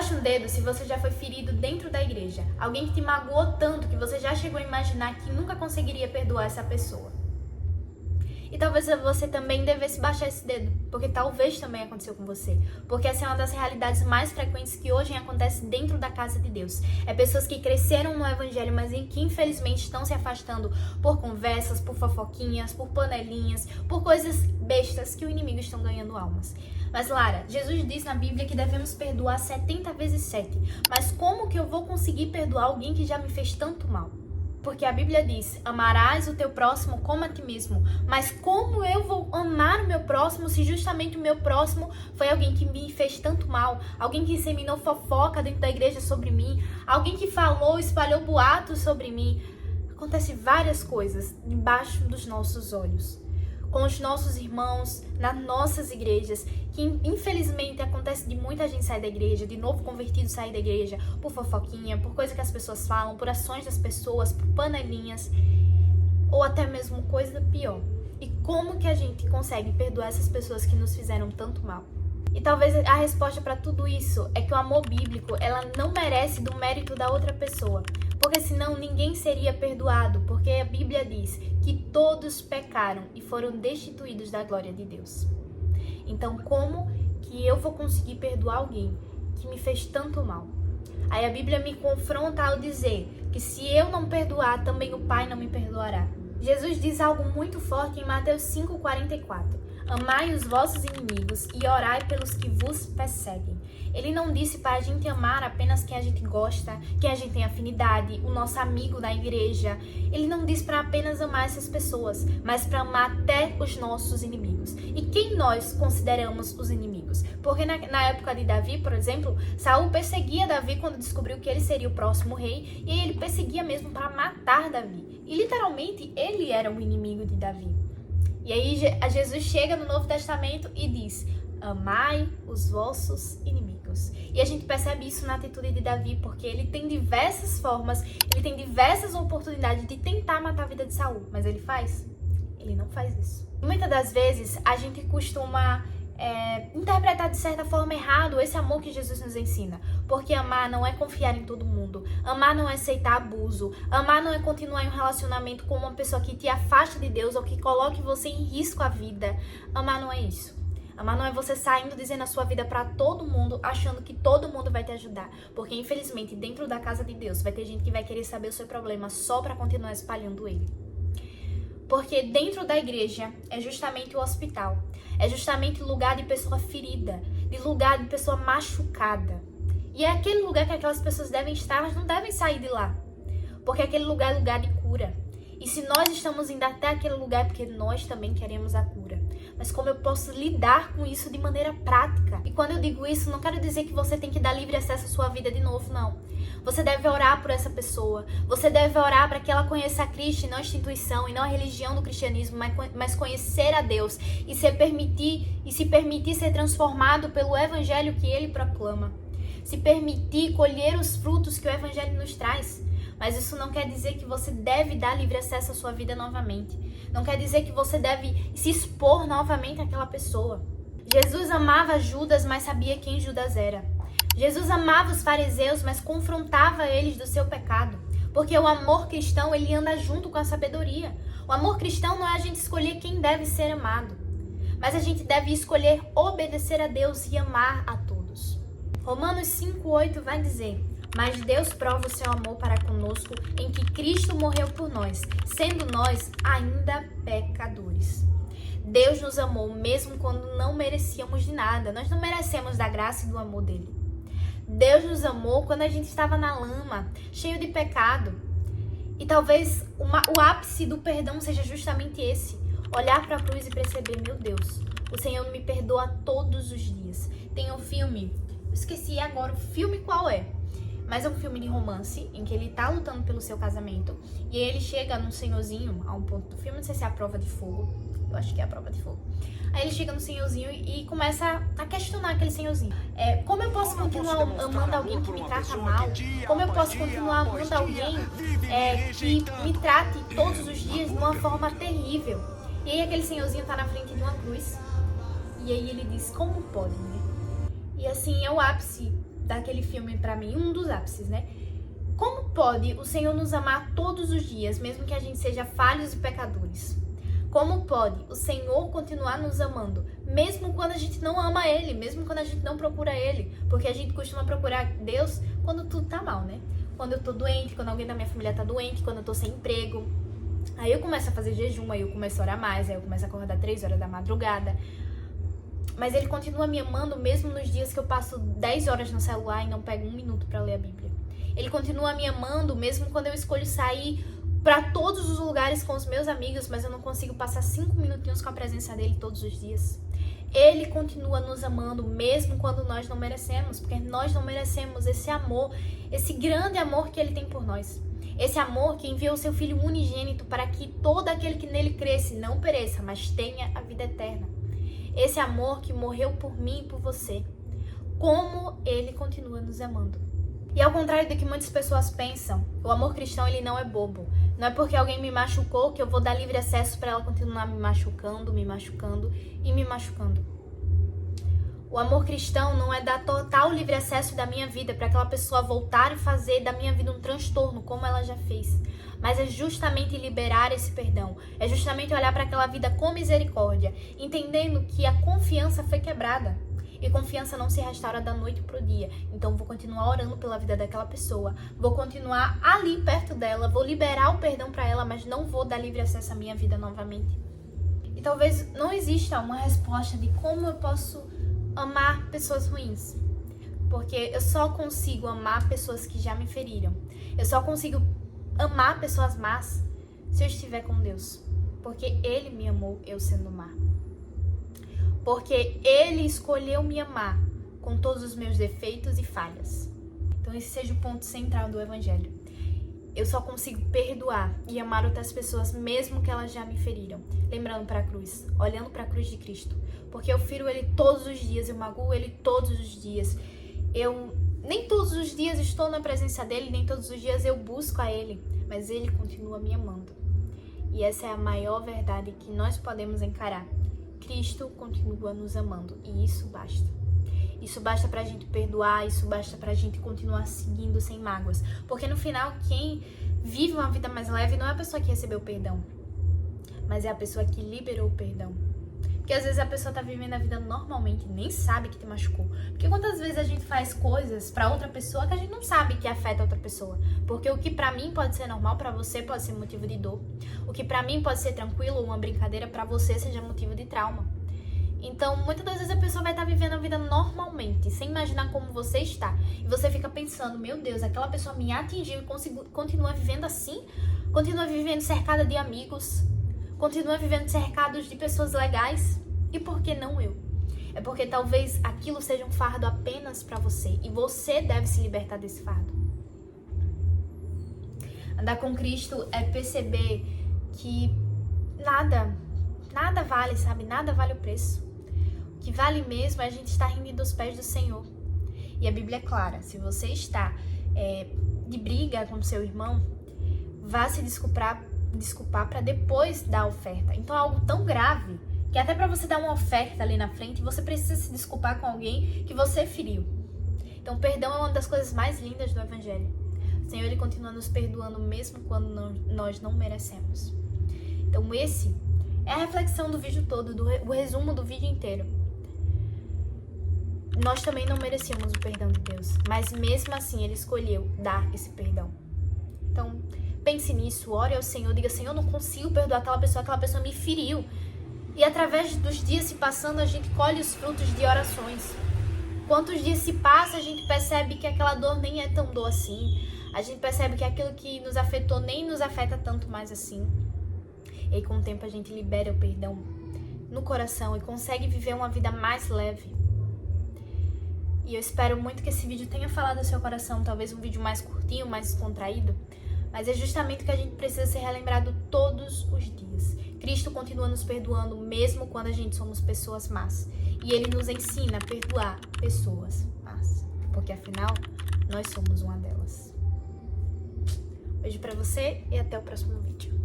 Abaixa um dedo se você já foi ferido dentro da igreja. Alguém que te magoou tanto que você já chegou a imaginar que nunca conseguiria perdoar essa pessoa. E talvez você também devesse baixar esse dedo, porque talvez também aconteceu com você. Porque essa é uma das realidades mais frequentes que hoje acontece dentro da casa de Deus. É pessoas que cresceram no evangelho, mas que infelizmente estão se afastando por conversas, por fofoquinhas, por panelinhas, por coisas bestas que o inimigo estão ganhando almas. Mas Lara, Jesus diz na Bíblia que devemos perdoar 70 vezes 7. Mas como que eu vou conseguir perdoar alguém que já me fez tanto mal? Porque a Bíblia diz, amarás o teu próximo como a ti mesmo. Mas como eu vou amar o meu próximo se justamente o meu próximo foi alguém que me fez tanto mal? Alguém que disseminou fofoca dentro da igreja sobre mim? Alguém que falou, espalhou boatos sobre mim? Acontece várias coisas debaixo dos nossos olhos. Com os nossos irmãos, nas nossas igrejas, que infelizmente acontece de muita gente sair da igreja, de novo convertido sair da igreja, por fofoquinha, por coisa que as pessoas falam, por ações das pessoas, por panelinhas, ou até mesmo coisa pior. E como que a gente consegue perdoar essas pessoas que nos fizeram tanto mal? E talvez a resposta para tudo isso é que o amor bíblico, ela não merece do mérito da outra pessoa. Porque senão ninguém seria perdoado, porque a Bíblia diz que todos pecaram e foram destituídos da glória de Deus. Então como que eu vou conseguir perdoar alguém que me fez tanto mal? Aí a Bíblia me confronta ao dizer que se eu não perdoar, também o Pai não me perdoará. Jesus diz algo muito forte em Mateus 5,44. Amai os vossos inimigos e orai pelos que vos perseguem. Ele não disse para a gente amar apenas quem a gente gosta, quem a gente tem afinidade, o nosso amigo da igreja. Ele não disse para apenas amar essas pessoas, mas para amar até os nossos inimigos. E quem nós consideramos os inimigos? Porque na época de Davi, por exemplo, Saul perseguia Davi quando descobriu que ele seria o próximo rei, e ele perseguia mesmo para matar Davi. E literalmente ele era o inimigo de Davi. E aí Jesus chega no Novo Testamento e diz, amai os vossos inimigos. E a gente percebe isso na atitude de Davi, porque ele tem diversas formas, ele tem diversas oportunidades de tentar matar a vida de Saul, mas ele faz? Ele não faz isso. Muitas das vezes a gente costuma interpretar de certa forma errado esse amor que Jesus nos ensina. Porque amar não é confiar em todo mundo. Amar não é aceitar abuso. Amar não é continuar em um relacionamento com uma pessoa que te afasta de Deus ou que coloque você em risco a vida. Amar não é isso. Amar não é você saindo dizendo a sua vida pra todo mundo, achando que todo mundo vai te ajudar. Porque infelizmente dentro da casa de Deus vai ter gente que vai querer saber o seu problema só pra continuar espalhando ele. Porque dentro da igreja é justamente o hospital. É justamente o lugar de pessoa ferida, de lugar de pessoa machucada. E é aquele lugar que aquelas pessoas devem estar, elas não devem sair de lá. Porque aquele lugar é lugar de cura. E se nós estamos indo até aquele lugar é porque nós também queremos a cura. Mas como eu posso lidar com isso de maneira prática? E quando eu digo isso, não quero dizer que você tem que dar livre acesso à sua vida de novo, não. Você deve orar por essa pessoa. Você deve orar para que ela conheça a Cristo e não a instituição e não a religião do cristianismo, mas conhecer a Deus e se permitir ser transformado pelo evangelho que ele proclama. Se permitir colher os frutos que o evangelho nos traz. Mas isso não quer dizer que você deve dar livre acesso à sua vida novamente. Não quer dizer que você deve se expor novamente àquela pessoa. Jesus amava Judas, mas sabia quem Judas era. Jesus amava os fariseus, mas confrontava eles do seu pecado. Porque o amor cristão, ele anda junto com a sabedoria. O amor cristão não é a gente escolher quem deve ser amado. Mas a gente deve escolher obedecer a Deus e amar a todos. Romanos 5,8 vai dizer... Mas Deus prova o seu amor para conosco em que Cristo morreu por nós, sendo nós ainda pecadores. Deus nos amou mesmo quando não merecíamos de nada. Nós não merecemos da graça e do amor dele. Deus nos amou quando a gente estava na lama, cheio de pecado. E talvez o ápice do perdão seja justamente esse. Olhar para a cruz e perceber, meu Deus, o Senhor me perdoa todos os dias. Tem um filme, eu esqueci agora o filme qual é. Mas é um filme de romance, em que ele tá lutando pelo seu casamento. E aí ele chega num senhorzinho, a um ponto do filme, não sei se é a prova de fogo. Eu acho que é a prova de fogo. Aí ele chega no senhorzinho e começa a questionar aquele senhorzinho. Como eu posso continuar amando alguém que me trata mal? Como eu posso continuar amando alguém que me trate todos os dias de uma forma terrível? E aí aquele senhorzinho tá na frente de uma cruz. E aí ele diz, como pode, né? E assim, é o ápice daquele filme pra mim, um dos ápices, né? Como pode o Senhor nos amar todos os dias, mesmo que a gente seja falhos e pecadores? Como pode o Senhor continuar nos amando, mesmo quando a gente não ama Ele, mesmo quando a gente não procura Ele? Porque a gente costuma procurar Deus quando tudo tá mal, né? Quando eu tô doente, quando alguém da minha família tá doente, quando eu tô sem emprego. Aí eu começo a fazer jejum, aí eu começo a orar mais, aí eu começo a acordar 3 horas da madrugada. Mas Ele continua me amando mesmo nos dias que eu passo 10 horas no celular e não pego 1 minuto pra ler a Bíblia. Ele continua me amando mesmo quando eu escolho sair para todos os lugares com os meus amigos, mas eu não consigo passar 5 minutinhos com a presença dele todos os dias. Ele continua nos amando mesmo quando nós não merecemos, porque nós não merecemos esse amor, esse grande amor que ele tem por nós. Esse amor que enviou o seu Filho unigênito para que todo aquele que nele cresce não pereça, mas tenha a vida eterna. Esse amor que morreu por mim e por você. Como ele continua nos amando. E ao contrário do que muitas pessoas pensam, o amor cristão ele não é bobo. Não é porque alguém me machucou que eu vou dar livre acesso para ela continuar me machucando e me machucando. O amor cristão não é dar total livre acesso da minha vida para aquela pessoa voltar e fazer da minha vida um transtorno, como ela já fez. Mas é justamente liberar esse perdão. É justamente olhar para aquela vida com misericórdia, entendendo que a confiança foi quebrada. E confiança não se restaura da noite pro dia. Então vou continuar orando pela vida daquela pessoa. Vou continuar ali perto dela. Vou liberar o perdão para ela, mas não vou dar livre acesso à minha vida novamente. E talvez não exista uma resposta de como eu posso amar pessoas ruins. Porque eu só consigo amar pessoas que já me feriram. Eu só consigo amar pessoas más se eu estiver com Deus. Porque Ele me amou eu sendo má. Porque Ele escolheu me amar com todos os meus defeitos e falhas. Então esse seja o ponto central do Evangelho. Eu só consigo perdoar e amar outras pessoas mesmo que elas já me feriram. Lembrando para a cruz, olhando para a cruz de Cristo. Porque eu firo Ele todos os dias, eu maguo Ele todos os dias. Eu nem todos os dias estou na presença dEle, nem todos os dias eu busco a Ele. Mas Ele continua me amando. E essa é a maior verdade que nós podemos encarar. Cristo continua nos amando e isso basta. Isso basta pra gente perdoar, isso basta pra gente continuar seguindo sem mágoas. Porque no final, quem vive uma vida mais leve não é a pessoa que recebeu o perdão, mas é a pessoa que liberou o perdão. Porque às vezes a pessoa tá vivendo a vida normalmente, nem sabe que te machucou. Porque quantas vezes a gente faz coisas pra outra pessoa que a gente não sabe que afeta outra pessoa. Porque o que pra mim pode ser normal, pra você pode ser motivo de dor. O que pra mim pode ser tranquilo ou uma brincadeira, pra você seja motivo de trauma. Então, muitas das vezes a pessoa vai estar vivendo a vida normalmente, sem imaginar como você está. E você fica pensando, meu Deus, aquela pessoa me atingiu e continua vivendo assim? Continua vivendo cercada de amigos? Continua vivendo cercados de pessoas legais? E por que não eu? É porque talvez aquilo seja um fardo apenas pra você. E você deve se libertar desse fardo. Andar com Cristo é perceber que nada vale, sabe? Nada vale o preço. O que vale mesmo é a gente estar rindo dos pés do Senhor. E a Bíblia é clara. Se você está de briga com seu irmão, vá se desculpar para depois dar a oferta. Então é algo tão grave que até para você dar uma oferta ali na frente, você precisa se desculpar com alguém que você feriu. Então perdão é uma das coisas mais lindas do Evangelho. O Senhor ele continua nos perdoando mesmo quando nós não merecemos. Então esse é a reflexão do vídeo todo, o resumo do vídeo inteiro. Nós também não merecíamos o perdão de Deus, mas mesmo assim Ele escolheu dar esse perdão. Então, pense nisso, ore ao Senhor, diga, Senhor, eu não consigo perdoar aquela pessoa me feriu. E através dos dias se passando, a gente colhe os frutos de orações. Quantos dias se passam, a gente percebe que aquela dor nem é tão dor assim. A gente percebe que aquilo que nos afetou nem nos afeta tanto mais assim. E aí, com o tempo, a gente libera o perdão no coração e consegue viver uma vida mais leve. E eu espero muito que esse vídeo tenha falado ao seu coração, talvez um vídeo mais curtinho, mais descontraído, mas é justamente o que a gente precisa ser relembrado todos os dias. Cristo continua nos perdoando mesmo quando a gente somos pessoas más. E Ele nos ensina a perdoar pessoas más, porque afinal, nós somos uma delas. Beijo pra você e até o próximo vídeo.